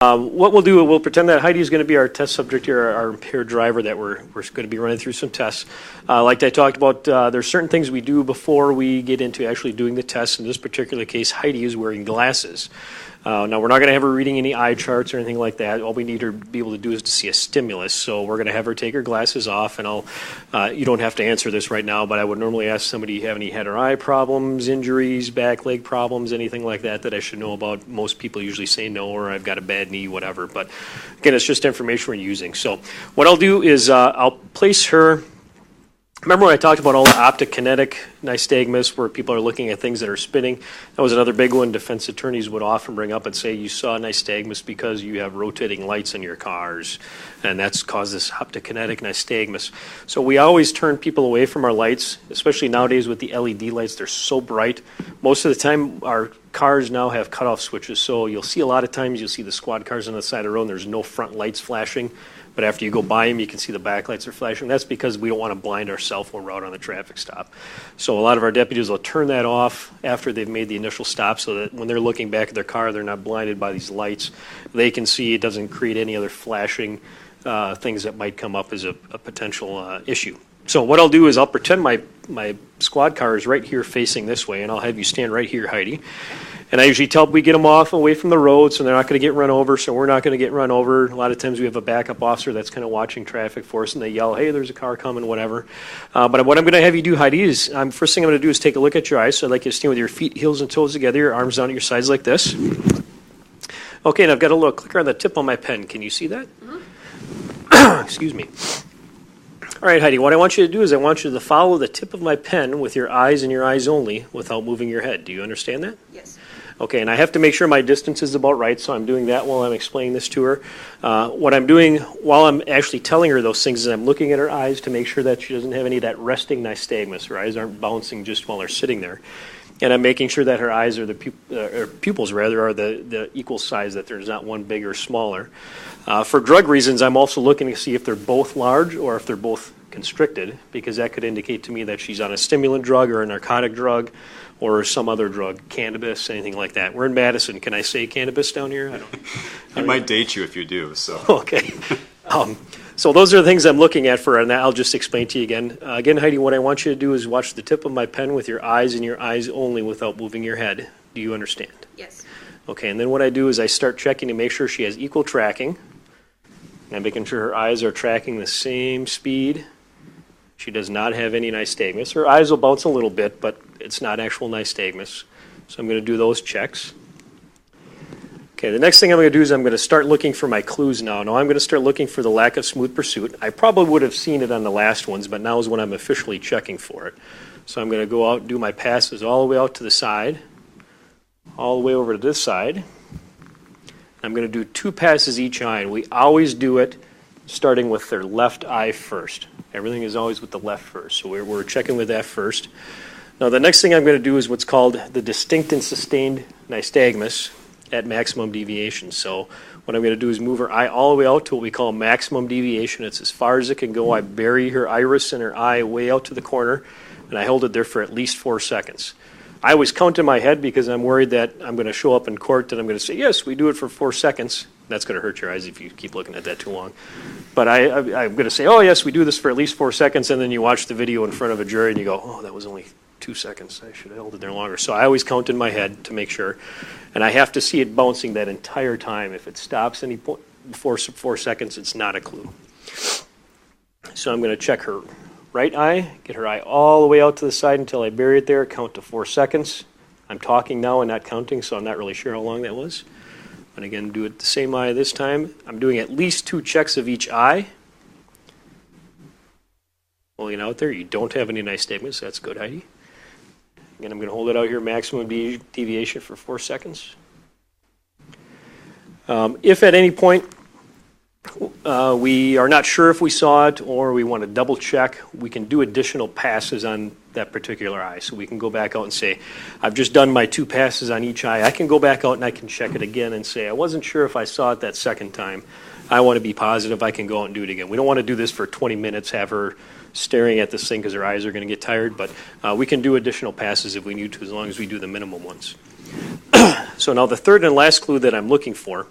What we'll do, we'll pretend that Heidi is going to be our test subject here, our impaired driver that we're going to be running through some tests. Like I talked about, there's certain things we do before we get into actually doing the test. In this particular case, Heidi is wearing glasses. Now, we're not going to have her reading any eye charts or anything like that. All we need her to be able to do is to see a stimulus. So we're going to have her take her glasses off, and you don't have to answer this right now, but I would normally ask somebody, have any head or eye problems, injuries, back, leg problems, anything like that I should know about. Most people usually say no, or I've got a bad knee, whatever. But again, it's just information we're using. So what I'll do is I'll place her. Remember when I talked about all the optokinetic nystagmus, where people are looking at things that are spinning? That was another big one defense attorneys would often bring up and say, you saw nystagmus because you have rotating lights in your cars, and that's caused this optokinetic nystagmus. So we always turn people away from our lights, especially nowadays with the LED lights. They're so bright. Most of the time, our cars now have cutoff switches, so you'll see a lot of times, you'll see the squad cars on the side of the road, and there's no front lights flashing. But after you go by them, you can see the back lights are flashing. That's because we don't want to blind ourselves when we're out on the traffic stop. So a lot of our deputies will turn that off after they've made the initial stop so that when they're looking back at their car, they're not blinded by these lights. They can see it doesn't create any other flashing things that might come up as a potential issue. So what I'll do is I'll pretend my squad car is right here facing this way, and I'll have you stand right here, Heidi. And I usually tell we get them off away from the road so they're not going to get run over, so we're not going to get run over. A lot of times we have a backup officer that's kind of watching traffic for us, and they yell, hey, there's a car coming, whatever. But what I'm going to have you do, Heidi, is first thing I'm going to do is take a look at your eyes. So I'd like you to stand with your feet, heels, and toes together, your arms down at your sides like this. Okay, and I've got a little clicker on the tip of my pen. Can you see that? Mm-hmm. Excuse me. All right, Heidi, what I want you to do is I want you to follow the tip of my pen with your eyes and your eyes only without moving your head. Do you understand that? Yes. Okay, and I have to make sure my distance is about right, so I'm doing that while I'm explaining this to her. What I'm doing while I'm actually telling her those things is I'm looking at her eyes to make sure that she doesn't have any of that resting nystagmus. Her eyes aren't bouncing just while they're sitting there. And I'm making sure that her eyes are pupils are the equal size, that there's not one bigger or smaller. For drug reasons, I'm also looking to see if they're both large or if they're both constricted, because that could indicate to me that she's on a stimulant drug or a narcotic drug or some other drug, cannabis, anything like that. We're in Madison. Can I say cannabis down here? I might date you if you do. So okay. So those are the things I'm looking at for, and I'll just explain to you again. Again, Heidi, what I want you to do is watch the tip of my pen with your eyes and your eyes only without moving your head. Do you understand? Yes. Okay, and then what I do is I start checking to make sure she has equal tracking. I'm making sure her eyes are tracking the same speed. She does not have any nystagmus. Her eyes will bounce a little bit, but it's not actual nystagmus. So I'm going to do those checks. Okay, the next thing I'm going to do is I'm going to start looking for my clues now. Now I'm going to start looking for the lack of smooth pursuit. I probably would have seen it on the last ones, but now is when I'm officially checking for it. So I'm going to go out and do my passes all the way out to the side, all the way over to this side. I'm going to do 2 passes each eye, and we always do it starting with their left eye first. Everything is always with the left first, so we're checking with that first. Now the next thing I'm going to do is what's called the distinct and sustained nystagmus at maximum deviation. So what I'm going to do is move her eye all the way out to what we call maximum deviation. It's as far as it can go. I bury her iris and her eye way out to the corner, and I hold it there for at least 4 seconds. I always count in my head because I'm worried that I'm going to show up in court and I'm going to say, yes, we do it for 4 seconds. That's going to hurt your eyes if you keep looking at that too long. But I'm going to say, oh, yes, we do this for at least 4 seconds, and then you watch the video in front of a jury and you go, oh, that was only 2 seconds. I should have held it there longer. So I always count in my head to make sure. And I have to see it bouncing that entire time. If it stops any point before 4 seconds, it's not a clue. So I'm going to check her right eye, get her eye all the way out to the side until I bury it there, count to 4 seconds. I'm talking now and not counting, so I'm not really sure how long that was. And again, do it the same eye this time. I'm doing at least 2 checks of each eye. Holding it out there. You don't have any nystagmus. That's good, Heidi. Again, I'm going to hold it out here, maximum deviation for 4 seconds. If at any point we are not sure if we saw it or we want to double check, we can do additional passes on that particular eye. So we can go back out and say, I've just done my 2 passes on each eye. I can go back out and I can check it again and say, I wasn't sure if I saw it that second time. I want to be positive I can go out and do it again. We don't want to do this for 20 minutes, have her staring at this thing because her eyes are going to get tired, but we can do additional passes if we need to, as long as we do the minimum ones. So now the third and last clue that I'm looking for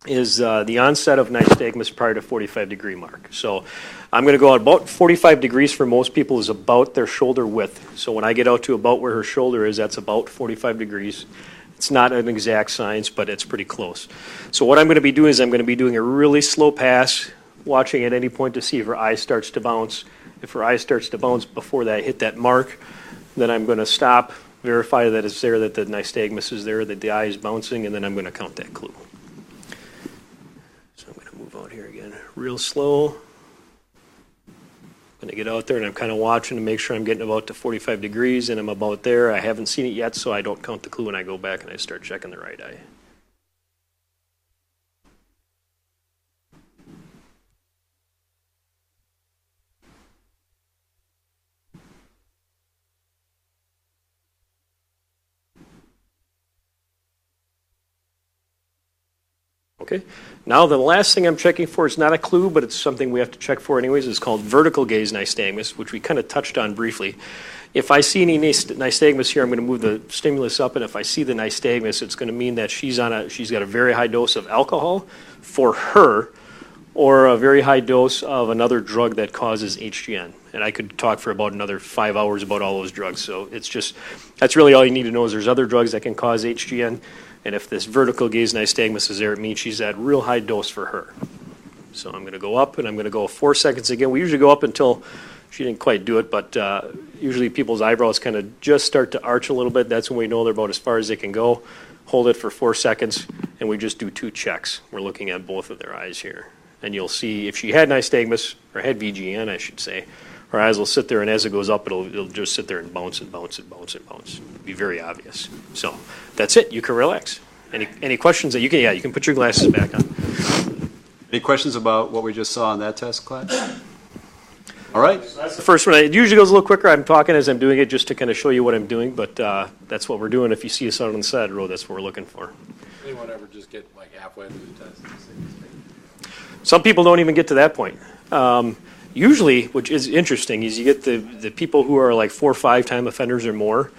is the onset of nystagmus prior to 45-degree mark. So I'm going to go out about 45 degrees for most people is about their shoulder width. So when I get out to about where her shoulder is, that's about 45 degrees. It's not an exact science, but it's pretty close. So what I'm going to be doing is I'm going to be doing a really slow pass, watching at any point to see if her eye starts to bounce. If her eye starts to bounce before that hit that mark, then I'm going to stop, verify that it's there, that the nystagmus is there, that the eye is bouncing, and then I'm going to count that clue. So I'm going to move out here again real slow. I'm going to get out there and I'm kind of watching to make sure I'm getting about to 45 degrees and I'm about there. I haven't seen it yet, so I don't count the clue and I go back and I start checking the right eye. Okay. Now the last thing I'm checking for is not a clue, but it's something we have to check for anyways. It's called vertical gaze nystagmus, which we kind of touched on briefly. If I see any nystagmus here, I'm going to move the stimulus up, and if I see the nystagmus, it's going to mean that she's got a very high dose of alcohol for her, or a very high dose of another drug that causes HGN. And I could talk for about another 5 hours about all those drugs. So that's really all you need to know is there's other drugs that can cause HGN. And if this vertical gaze nystagmus is there, it means she's at real high dose for her. So I'm going to go up, and I'm going to go 4 seconds again. We usually go up until she didn't quite do it, but usually people's eyebrows kind of just start to arch a little bit. That's when we know they're about as far as they can go. Hold it for 4 seconds, and we just do 2 checks. We're looking at both of their eyes here. And you'll see if she had nystagmus, or had VGN, I should say, her eyes will sit there, and as it goes up, it'll just sit there and bounce and bounce and bounce and bounce. It'll be very obvious. So that's it. You can relax. Any questions that you can put your glasses back on. Any questions about what we just saw on that test, class? All right. So that's the first one. It usually goes a little quicker. I'm talking as I'm doing it just to kind of show you what I'm doing, but that's what we're doing. If you see us out on the side of the road, that's what we're looking for. Anyone ever just get like halfway through the test? Some people don't even get to that point. Usually, which is interesting, is you get the people who are like 4 or 5 time offenders or more,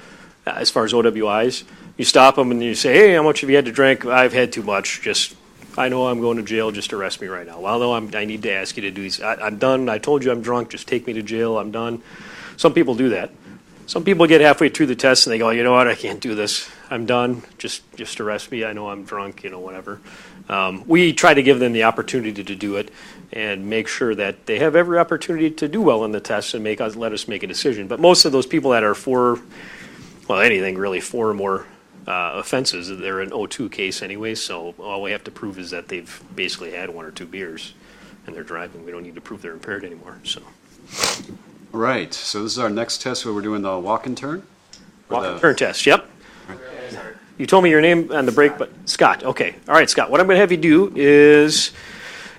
as far as OWIs. You stop them and you say, hey, how much have you had to drink? I've had too much. I know I'm going to jail. Just arrest me right now. Well, no, I need to ask you to do these. I'm done. I told you I'm drunk. Just take me to jail. I'm done. Some people do that. Some people get halfway through the test and they go, you know what? I can't do this. I'm done. Just arrest me. I know I'm drunk. Whatever. We try to give them the opportunity to do it and make sure that they have every opportunity to do well in the test and let us make a decision. But most of those people that are 4 or more offenses, they're an O2 case anyway, so all we have to prove is that they've basically had 1 or 2 beers and they're driving. We don't need to prove they're impaired anymore. So. Right. So this is our next test where we're doing the walk and turn? Walk and turn test, yep. You told me your name on the break, but Scott. Okay. All right, Scott. What I'm going to have you do is,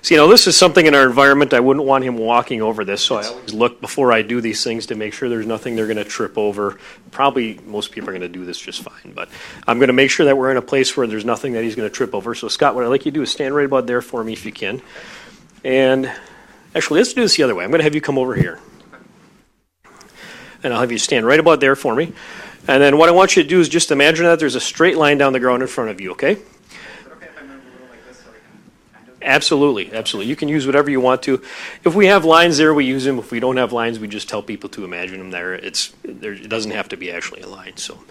this is something in our environment. I wouldn't want him walking over this, so I always look before I do these things to make sure there's nothing they're going to trip over. Probably most people are going to do this just fine, but I'm going to make sure that we're in a place where there's nothing that he's going to trip over. So, Scott, what I'd like you to do is stand right about there for me if you can. And actually, let's do this the other way. I'm going to have you come over here. And I'll have you stand right about there for me. And then what I want you to do is just imagine that there's a straight line down the ground in front of you, okay? Is it okay if I move a little like this so I can kind of... Absolutely. You can use whatever you want to. If we have lines there, we use them. If we don't have lines, we just tell people to imagine them there. It doesn't have to be actually a line. So,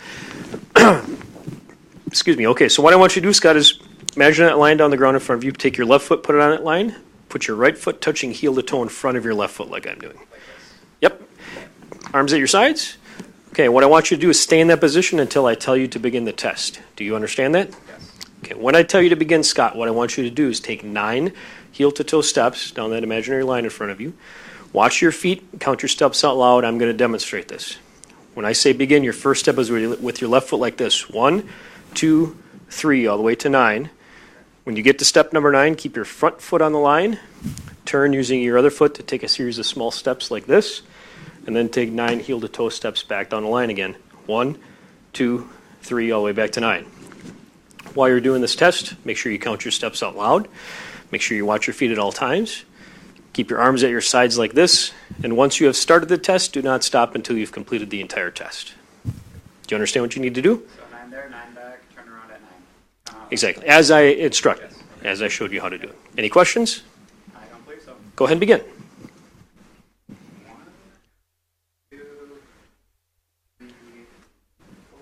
excuse me. Okay, so what I want you to do, Scott, is imagine that line down the ground in front of you. Take your left foot, put it on that line. Put your right foot touching heel to toe in front of your left foot like I'm doing. Yep. Arms at your sides. Okay, what I want you to do is stay in that position until I tell you to begin the test. Do you understand that? Yes. Okay, when I tell you to begin, Scott, what I want you to do is take 9 heel-to-toe steps down that imaginary line in front of you. Watch your feet, count your steps out loud. I'm going to demonstrate this. When I say begin, your first step is with your left foot like this. 1, 2, 3, all the way to 9. When you get to step number 9, keep your front foot on the line. Turn using your other foot to take a series of small steps like this. And then take 9 heel-to-toe steps back down the line again. 1, 2, 3, all the way back to 9. While you're doing this test, make sure you count your steps out loud. Make sure you watch your feet at all times. Keep your arms at your sides like this. And once you have started the test, do not stop until you've completed the entire test. Do you understand what you need to do? So 9 there, 9 back, turn around at 9. Exactly, as I instructed. as I showed you how to do it. Any questions? I don't believe so. Go ahead and begin. 1, 2, 3,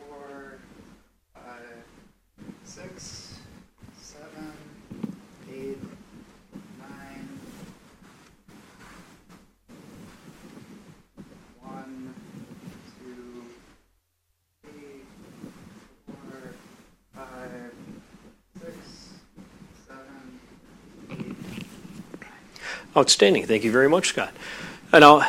4, 5, 6, 7, 8, 9. 1, 2, 3, 4, 5, 6, 7, 8. Outstanding. Thank you very much, Scott. And now,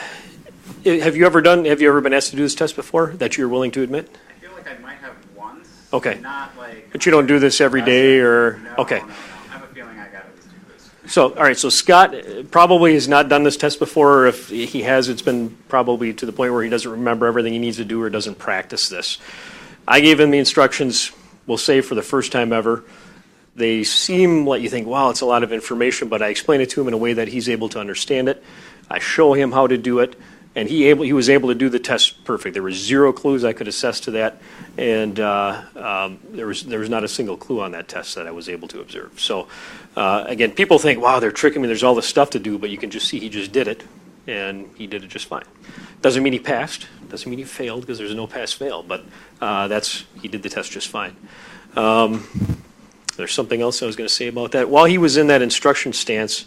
have you ever been asked to do this test before that you're willing to admit? I feel like I might have once. Okay. Not like. But you don't do this every day or? No, Okay. no. I have a feeling I gotta just do this. So, all right, so Scott probably has not done this test before, or if he has, it's been probably to the point where he doesn't remember everything he needs to do or doesn't practice this. I gave him the instructions, we'll say for the first time ever. They seem like you think, wow, it's a lot of information, but I explain it to him in a way that he's able to understand it. I show him how to do it, and he was able to do the test perfect. There were 0 clues I could assess to that, and there was not a single clue on that test that I was able to observe. So again, people think, wow, they're tricking me. There's all this stuff to do, but you can just see he just did it, and he did it just fine. Doesn't mean he passed. Doesn't mean he failed because there's no pass-fail, but he did the test just fine. There's something else I was going to say about that. While he was in that instruction stance,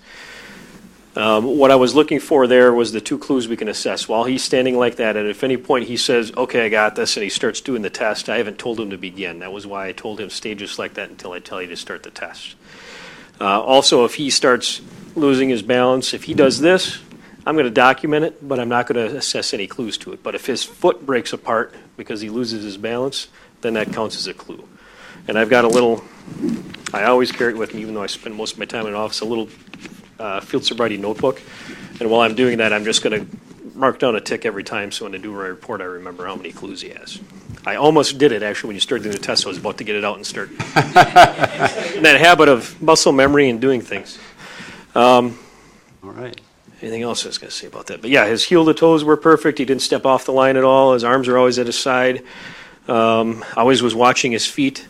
what I was looking for there was the 2 clues we can assess. While he's standing like that, and if any point he says, okay, I got this, and he starts doing the test, I haven't told him to begin. That was why I told him stay just like that until I tell you to start the test. Also, if he starts losing his balance, if he does this, I'm going to document it, but I'm not going to assess any clues to it. But if his foot breaks apart because he loses his balance, then that counts as a clue. And I've got a little, I always carry it with me, even though I spend most of my time in the office, a little field sobriety notebook. And while I'm doing that, I'm just going to mark down a tick every time, so when I do my report, I remember how many clues he has. I almost did it, actually, when you started doing the test. I was about to get it out and start in that habit of muscle memory and doing things. All right. Anything else I was going to say about that? But yeah, his heel to toes were perfect. He didn't step off the line at all. His arms are always at his side. Always was watching his feet.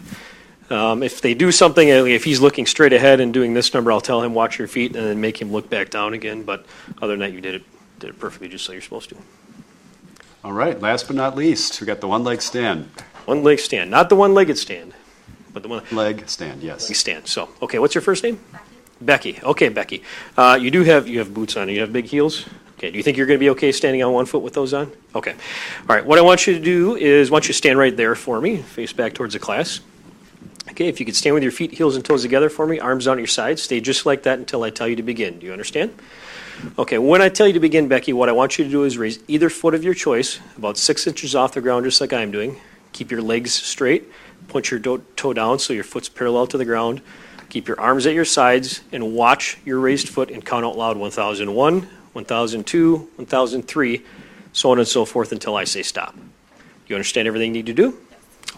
If they do something, if he's looking straight ahead and doing this number, I'll tell him, watch your feet, and then make him look back down again. But other than that, you did it perfectly just like you're supposed to. All right. Last but not least, we got the one-leg stand. One leg stand, not the one-legged stand, but the one Leg stand, yes. leg stand. So, okay, what's your first name? Becky. Okay, Becky. You have boots on. You have big heels. Okay. Do you think you're going to be okay standing on one foot with those on? Okay. All right. What I want you to do is, I want you to stand right there for me, face back towards the class. Okay, if you could stand with your feet, heels, and toes together for me, arms down at your sides, stay just like that until I tell you to begin. Do you understand? Okay, when I tell you to begin, Becky, what I want you to do is raise either foot of your choice, about 6 inches off the ground, just like I'm doing. Keep your legs straight, point your toe down so your foot's parallel to the ground. Keep your arms at your sides, and watch your raised foot and count out loud 1001, 1002, 1003, so on and so forth until I say stop. You understand everything you need to do?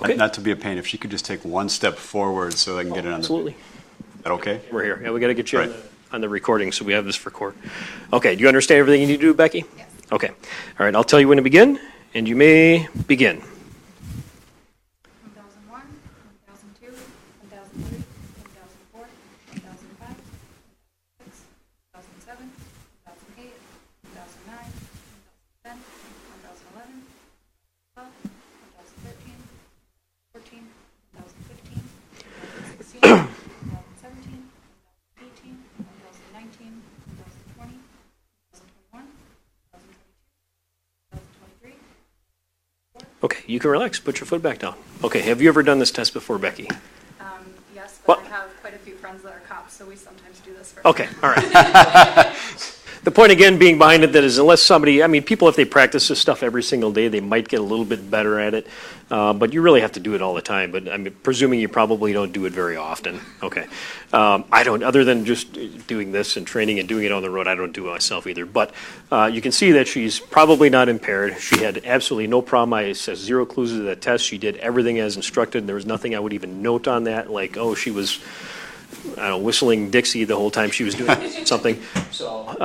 Okay. Not to be a pain, if she could just take one step forward so I can get it on Absolutely. Is that okay? We're here. Yeah, we got to get you Right. on the recording, so we have this for court. Okay, do you understand everything you need to do, Becky? Yes. Okay. All right, I'll tell you when to begin, and you may begin. 1001, 1002, 1003, 1004, 1005, 1006, 1007, 1008, 1009, 1010, 1011, 12, 1013, 14, 2015, 2016, 2017, 2018, 2019, 2020, 2021, 2022, 2023. Okay, you can relax. Put your foot back down. Okay, have you ever done this test before, Becky? Yes, but What? I have quite a few friends that are cops, so we sometimes do this for Okay, all right. The point again being behind it that is unless somebody, I mean, people, if they practice this stuff every single day, they might get a little bit better at it. But you really have to do it all the time. But I'm presuming you probably don't do it very often. Okay. I don't, other than just doing this and training and doing it on the road, I don't do it myself either. But you can see that she's probably not impaired. She had absolutely no problem. I said 0 clues to that test. She did everything as instructed. There was nothing I would even note on that, like, oh, she was I don't know, whistling Dixie the whole time she was doing something. So,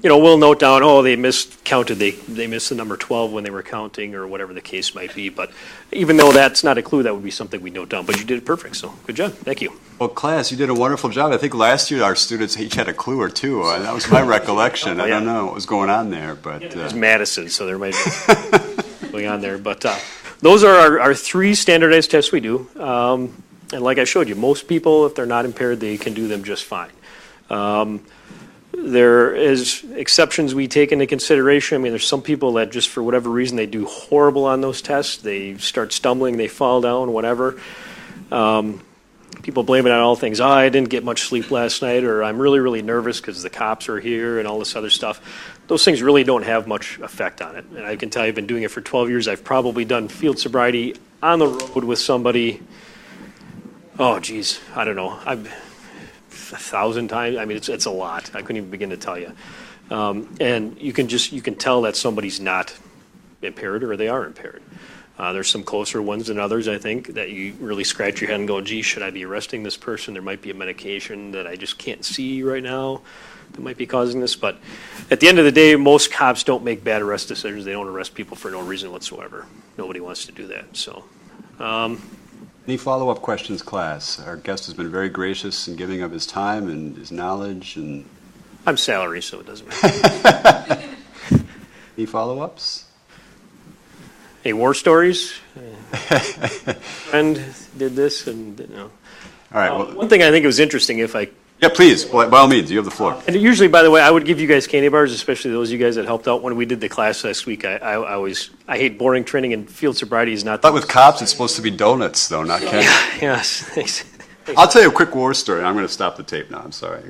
we'll note down, they miscounted, they missed the number 12 when they were counting, or whatever the case might be. But even though that's not a clue, that would be something we note down. But you did it perfect, so good job. Thank you. Well, class, you did a wonderful job. I think last year our students each had a clue or two. That was my recollection. I don't know what was going on there, but It's Madison, so there might be going on there. But those are our 3 standardized tests we do. And like I showed you, most people, if they're not impaired, they can do them just fine. There is exceptions we take into consideration. I mean, there's some people that just for whatever reason, they do horrible on those tests. They start stumbling, they fall down, whatever. People blame it on all things. I didn't get much sleep last night, or I'm really, really nervous because the cops are here and all this other stuff. Those things really don't have much effect on it. And I can tell you, I've been doing it for 12 years. I've probably done field sobriety on the road with somebody, I don't know, 1,000 times. I mean, it's a lot. I couldn't even begin to tell you. And you can tell that somebody's not impaired or they are impaired. There's some closer ones than others, I think, that you really scratch your head and go, gee, should I be arresting this person? There might be a medication that I just can't see right now that might be causing this. But at the end of the day, most cops don't make bad arrest decisions. They don't arrest people for no reason whatsoever. Nobody wants to do that. So, any follow-up questions, class? Our guest has been very gracious in giving of his time and his knowledge. And I'm salary, so it doesn't matter. any follow-ups? Hey, war stories. Friend did this, and All right. Well, one thing I think it was interesting. yeah, please. By all means, you have the floor. And usually, by the way, I would give you guys candy bars, especially those of you guys that helped out when we did the class last week. I hate boring training, and field sobriety is not. But with cops, it's supposed to be donuts, though, not candy. Yes. Thanks. I'll tell you a quick war story. I'm going to stop the tape now. I'm sorry.